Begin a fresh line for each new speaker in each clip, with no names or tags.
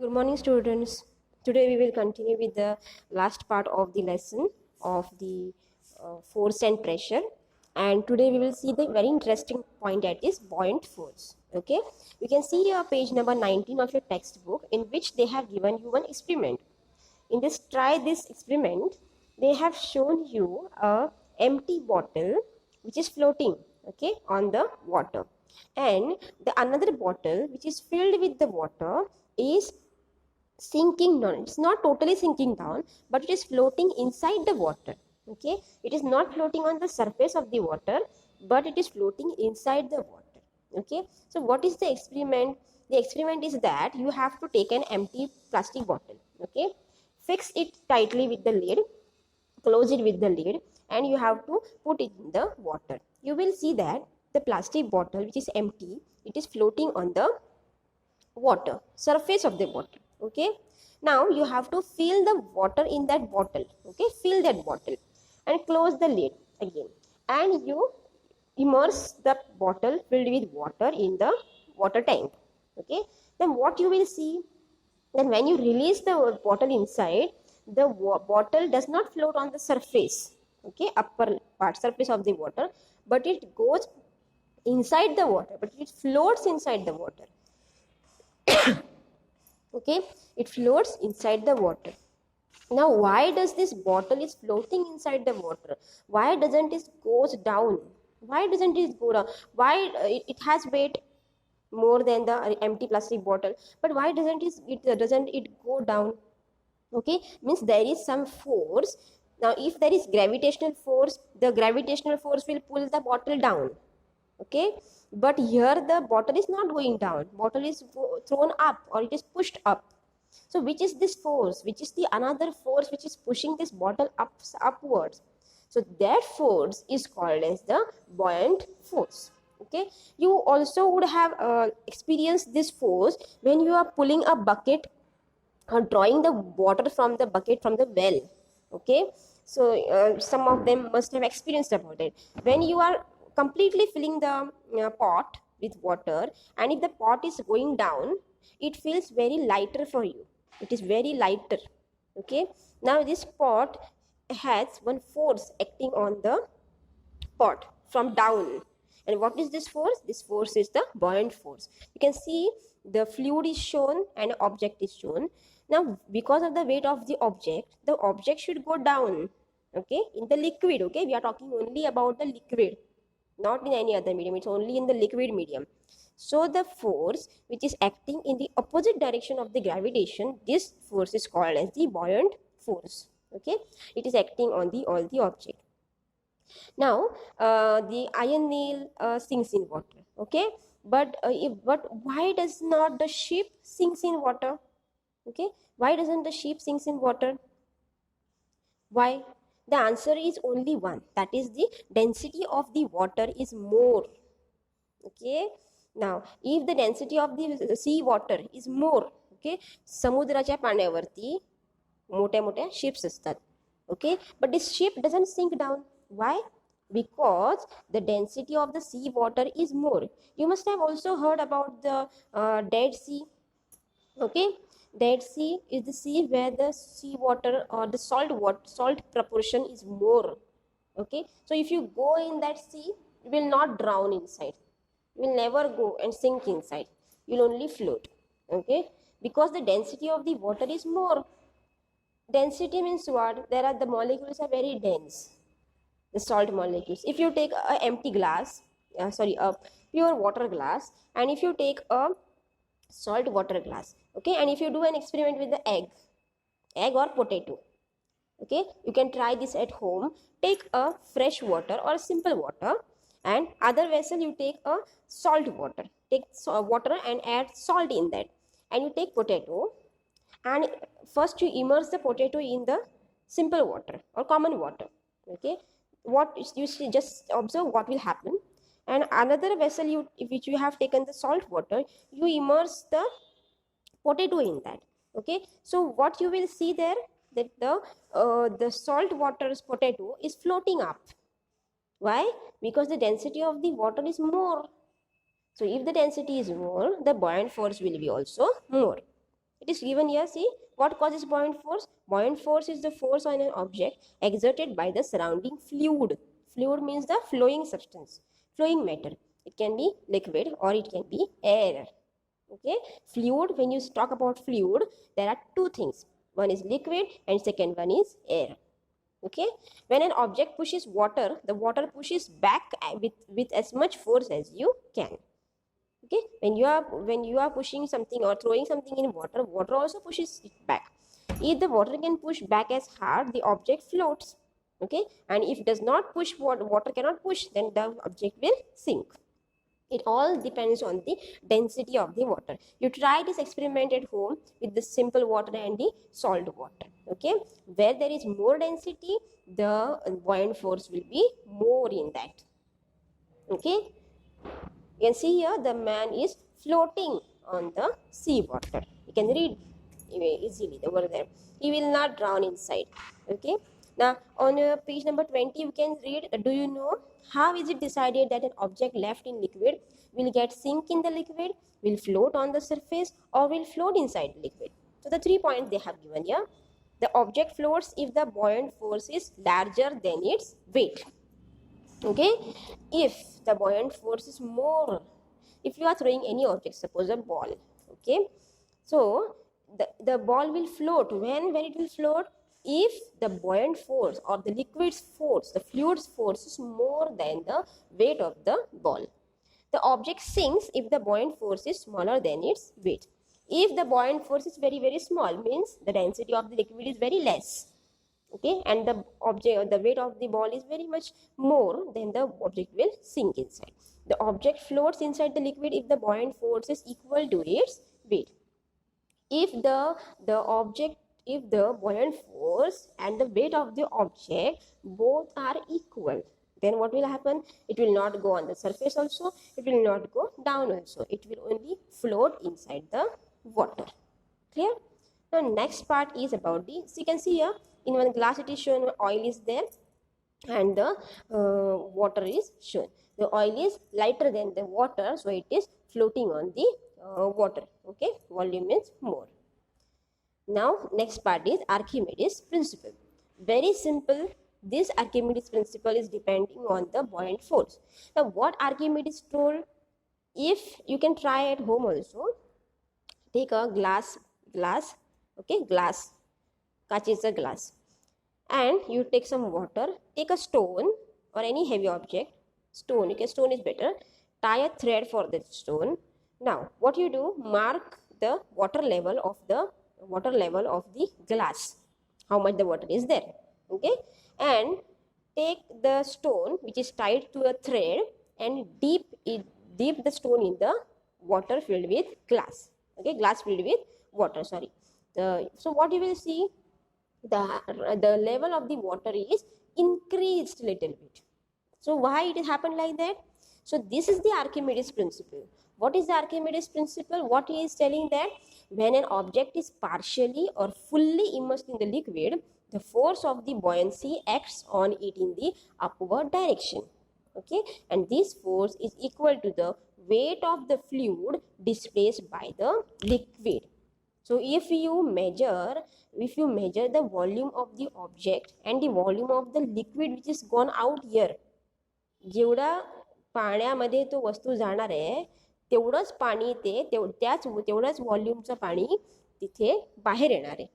Good morning, students. Today we will continue with the last part of the lesson of the force and pressure. And today we will see the very interesting point, that is buoyant force. Okay, you can see here page number 19 of your textbook, in which they have given you one experiment. In this try this experiment, they have shown you a empty bottle which is floating, okay, on the water, and the another bottle which is filled with the water is sinking down. It's not totally sinking down, but it is floating inside the water. Okay, it is not floating on the surface of the water, but it is floating inside the water. Okay, so what is the experiment? The experiment is that you have to take an empty plastic bottle. Okay, fix it tightly with the lid, close it with the lid, and you have to put it in the water. You will see that the plastic bottle which is empty, it is floating on the water, surface of the water. Okay, now you have to fill the water in that bottle. Okay, fill that bottle and close the lid again, and you immerse the bottle filled with water in the water tank. Okay, then what you will see, then when you release the bottle inside, the bottle does not float on the surface, okay, upper part surface of the water, but it goes inside the water, but it floats inside the water. Okay, it floats inside the water. Now why does this bottle is floating inside the water? Why doesn't it goes down? Why doesn't it go down? Why it has weight more than the empty plastic bottle, but why doesn't it go down? Okay, means there is some force. Now if there is gravitational force, the gravitational force will pull the bottle down. Okay, but here the bottle is not going down, bottle is thrown up, or it is pushed up. So which is this force, which is the another force which is pushing this bottle upwards? So that force is called as the buoyant force. Okay, you also would have experienced this force when you are pulling a bucket or drawing the water from the bucket from the well. Okay, so some of them must have experienced about it. When you are completely filling the pot with water, and if the pot is going down, it feels very lighter for you. It is very lighter. Okay, now this pot has one force acting on the pot from down. And what is this force? This force is the buoyant force. You can see the fluid is shown and object is shown. Now because of the weight of the object should go down. Okay, in the liquid. Okay, we are talking only about the liquid, not in any other medium. It's only in the liquid medium. So the force which is acting in the opposite direction of the gravitation, this force is called as the buoyant force. Okay, it is acting on the all the object. Now the iron nail sinks in water. Okay, but why does not the ship sinks in water? Okay, why doesn't the ship sinks in water? Why? The answer is only one, that is the density of the water is more. Okay, now if the density of the sea water is more, okay, समुद्राच्या पाण्यावरती मोठ्या मोठ्या ships असतात. Okay, but this ship doesn't sink down. Why? Because the density of the sea water is more. You must have also heard about the Dead Sea. Okay, Dead Sea is the sea where the sea water or the salt proportion is more. Okay, so if you go in that sea, you will not drown inside. You will never go and sink inside. You will only float. Okay, because the density of the water is more. Density means what? There are the molecules are very dense. The salt molecules. If you take an empty glass, a pure water glass, and if you take a salt water glass, okay, and if you do an experiment with the egg or potato, okay, you can try this at home. Take a fresh water or simple water, and other vessel you take a salt water. Take water and add salt in that, and you take potato, and first you immerse the potato in the simple water or common water. Okay, what you just observe what will happen. And another vessel which you have taken the salt water, you immerse the potato in that. Okay, so what you will see there, that the salt water's potato is floating up. Why? Because the density of the water is more. So if the density is more, the buoyant force will be also more. It is given here. See, what causes buoyant force? Buoyant force is the force on an object exerted by the surrounding fluid. Fluid means the flowing substance, flowing matter. It can be liquid or it can be air. Okay, fluid, when you talk about fluid, there are two things. One is liquid and second one is air. Okay, when an object pushes water, the water pushes back with as much force as you can. Okay, when you are pushing something or throwing something in water, water also pushes it back. If the water can push back as hard, the object floats. Okay, and if it does not push, water cannot push, then the object will sink. It all depends on the density of the water. You try this experiment at home with the simple water and the salt water. Okay, where there is more density, the buoyant force will be more in that. Okay, you can see here the man is floating on the sea water. You can read easily over there. He will not drown inside. Okay. Now on page number 20 you can read, do you know how is it decided that an object left in liquid will get sink in the liquid, will float on the surface, or will float inside the liquid? So the 3 points they have given here. The object floats if the buoyant force is larger than its weight. Okay, if the buoyant force is more, if you are throwing any object, suppose a ball, okay, so the ball will float. When it will float, if the buoyant force or the liquid's force, the fluid's force is more than the weight of the ball. The object sinks if the buoyant force is smaller than its weight. If the buoyant force is very, very small, means the density of the liquid is very less. Okay, and the object, the weight of the ball is very much more, then the object will sink inside. The object floats inside the liquid if the buoyant force is equal to its weight. If the buoyant force and the weight of the object both are equal, then what will happen? It will not go on the surface also, it will not go down also, it will only float inside the water. Clear? Now next part is about the, so you can see here in one glass it is shown oil is there and the water is shown. The oil is lighter than the water, so it is floating on the water. Okay, volume is more. Now next part is Archimedes principle. Very simple. This Archimedes principle is depending on the buoyant force. Now what Archimedes told, if you can try at home also, take a glass, okay, glass, kachecha glass, and you take some water, take a stone or any heavy object, stone, okay, stone is better, tie a thread for the stone. Now what you do, mark the water level of the glass, how much the water is there. Okay, and take the stone which is tied to a thread and dip the stone in the water filled with glass. Okay, glass filled with water, sorry. So what you will see, the level of the water is increased little bit. So why it happened like that? So this is the Archimedes principle. What is the Archimedes principle? What he is telling, that when an object is partially or fully immersed in the liquid, the force of the buoyancy acts on it in the upward direction. Okay, and this force is equal to the weight of the fluid displaced by the liquid. So if you measure the volume of the object and the volume of the liquid which is gone out here, जेवढा पाण्यामध्ये तो वस्तू जाणार आहे तेवढंच पाणी तेवढ्याच व्हॉल्यूमचं पाणी तिथे बाहेर येणार आहे.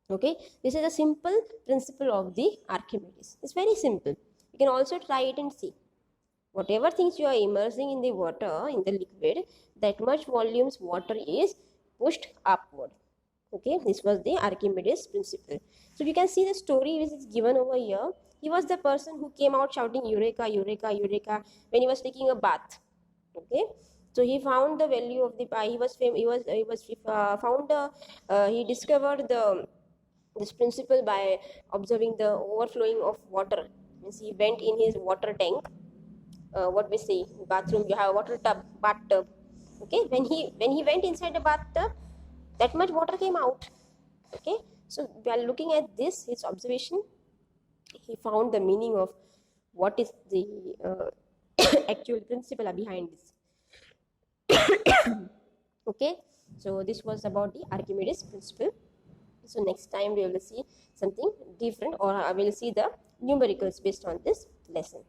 Okay, this is a simple principle of the Archimedes. It's very simple. You can also try it and see. Whatever things you are immersing in the water, in the liquid, that much volumes water is pushed upward. Okay, this was the Archimedes principle. So you can see the story which is given over here. He was the person who came out shouting Eureka, Eureka, Eureka when he was taking a bath. Okay, so he found the value of the he discovered this principle by observing the overflowing of water. Means he went in his water tank, what we say, bathroom, you have a water tub, bathtub. Okay, when he went inside the bathtub, that much water came out. Okay, so while looking at this, his observation, he found the meaning of what is the actual principle behind this. Okay, So this was about the Archimedes principle. So next time we will see something different, or I will see the numericals based on this lesson.